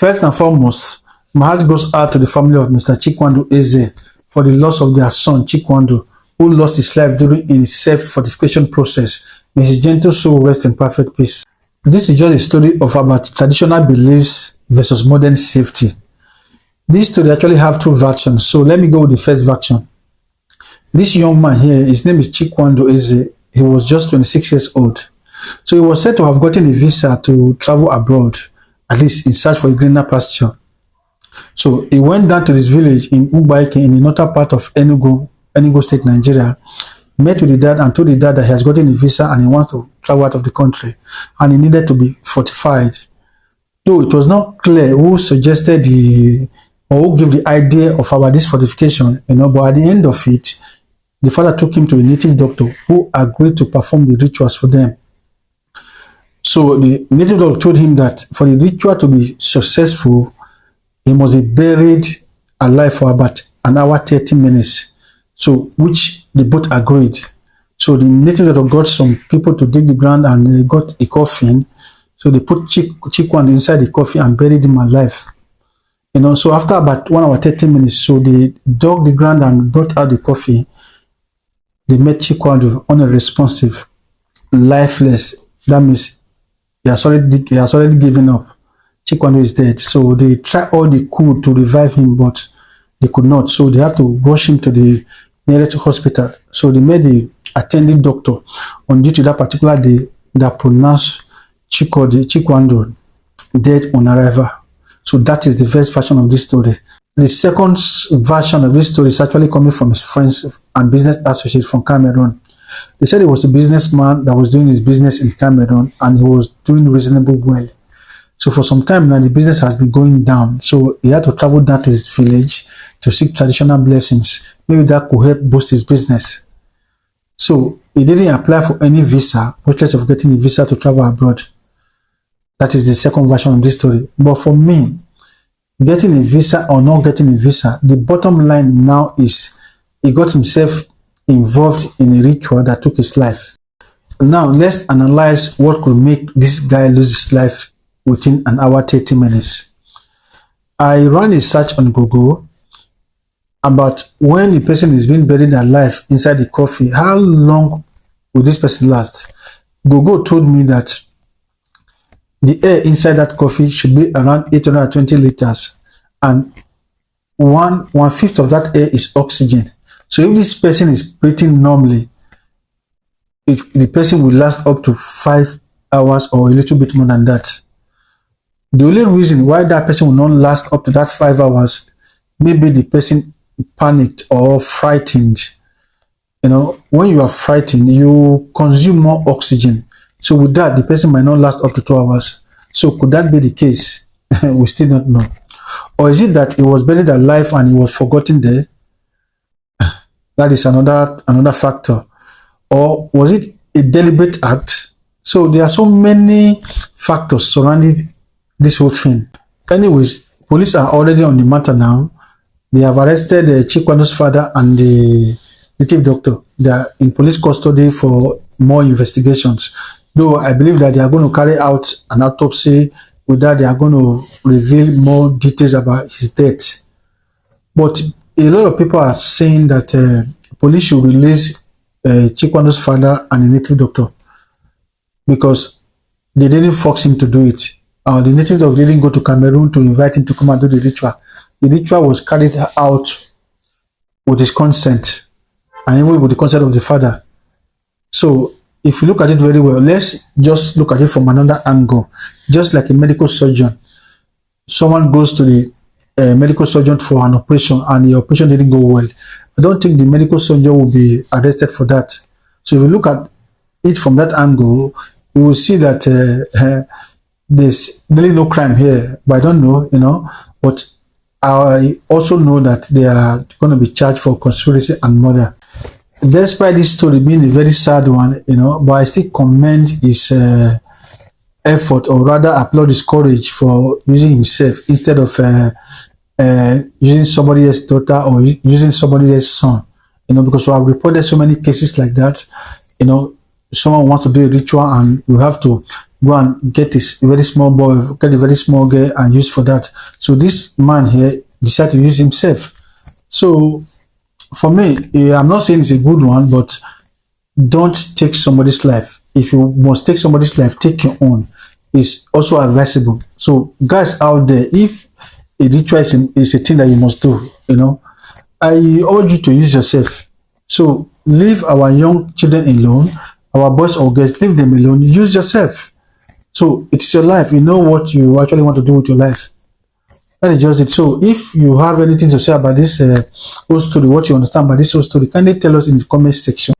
First and foremost, my heart goes out to the family of Mr. Chikwado Eze for the loss of their son, Chikwado, who lost his life during a self-fortification process. May his gentle soul rest in perfect peace. This is just a story of about traditional beliefs versus modern safety. This story actually have two versions, so let me go with the first version. This young man here, his name is Chikwado Eze. He was just 26 years old. So he was said to have gotten a visa to travel abroad, at least in search for a greener pasture. So he went down to this village in Ugbaike in the northern part of Enugu State, Nigeria, met with the dad and told the dad that he has gotten a visa and he wants to travel out of the country and he needed to be fortified. Though it was not clear who suggested or who gave the idea of about this fortification, but at the end of it, the father took him to a native doctor who agreed to perform the rituals for them. So the native doctor told him that for the ritual to be successful, he must be buried alive for about an hour 30 minutes. So which they both agreed. So the native doctor got some people to dig the ground and they got a coffin. So they put Chikwado inside the coffin and buried him alive. So after about 1 hour 30 minutes, so they dug the ground and brought out the coffin. They met Chikwado unresponsive, lifeless. That means he has already given up. Chikwado is dead. So they tried all they could to revive him, but they could not. So they have to rush him to the nearest hospital. So they made the attending doctor on duty that particular day that pronounced Chikwado dead on arrival. So that is the first version of this story. The second version of this story is actually coming from his friends and business associates from Cameroon. They said he was a businessman that was doing his business in Cameroon and he was doing reasonably well. So for some time now, the business has been going down. So he had to travel down to his village to seek traditional blessings. Maybe that could help boost his business. So he didn't apply for any visa, much less of getting a visa to travel abroad. That is the second version of this story. But for me, getting a visa or not getting a visa, the bottom line now is he got himself involved in a ritual that took his life. Now let's analyze what could make this guy lose his life within an hour 30 minutes. I ran a search on Google about when the person is being buried alive inside the coffin, how long will this person last? Google told me that the air inside that coffin should be around 820 liters and one-fifth of that air is oxygen. So if this person is breathing normally, the person will last up to 5 hours or a little bit more than that. The only reason why that person will not last up to that 5 hours, maybe the person panicked or frightened. When you are frightened, you consume more oxygen. So with that, the person might not last up to 2 hours. So could that be the case? We still don't know. Or is it that he was buried alive and he was forgotten there? That is another factor. Or was it a deliberate act? So there are so many factors surrounding this whole thing. Anyways, police are already on the matter now. They have arrested Chikwado's father and the native doctor. They are in police custody for more investigations. Though I believe that they are going to carry out an autopsy. With that, they are going to reveal more details about his death. But a lot of people are saying that police should release Chikwado's father and the native doctor because they didn't force him to do it. The native doctor didn't go to Cameroon to invite him to come and do the ritual. The ritual was carried out with his consent and even with the consent of the father. So if you look at it very well, let's just look at it from another angle. Just like a medical surgeon, someone goes to the medical surgeon for an operation and the operation didn't go well. I don't think the medical surgeon will be arrested for that. So if you look at it from that angle, you will see that there's really no crime here. But I don't know, but I also know that they are going to be charged for conspiracy and murder. Despite this story being a very sad one, but I still commend his effort, or rather applaud his courage for using himself instead of using somebody else's daughter or using somebody else's son. Because I've reported so many cases like that. someone wants to do a ritual and you have to go and get this very small boy, get a very small girl and use for that. So this man here decided to use himself. So for me, I'm not saying it's a good one, but don't take somebody's life. If you must take somebody's life, take your own. It's also advisable. So guys out there, if a ritual is a thing that you must do, I urge you to use yourself. So leave our young children alone, our boys or girls, leave them alone. Use yourself. So it's your life. You know what you actually want to do with your life. That is just it. So if you have anything to say about this whole story, what you understand by this whole story, kindly tell us in the comment section.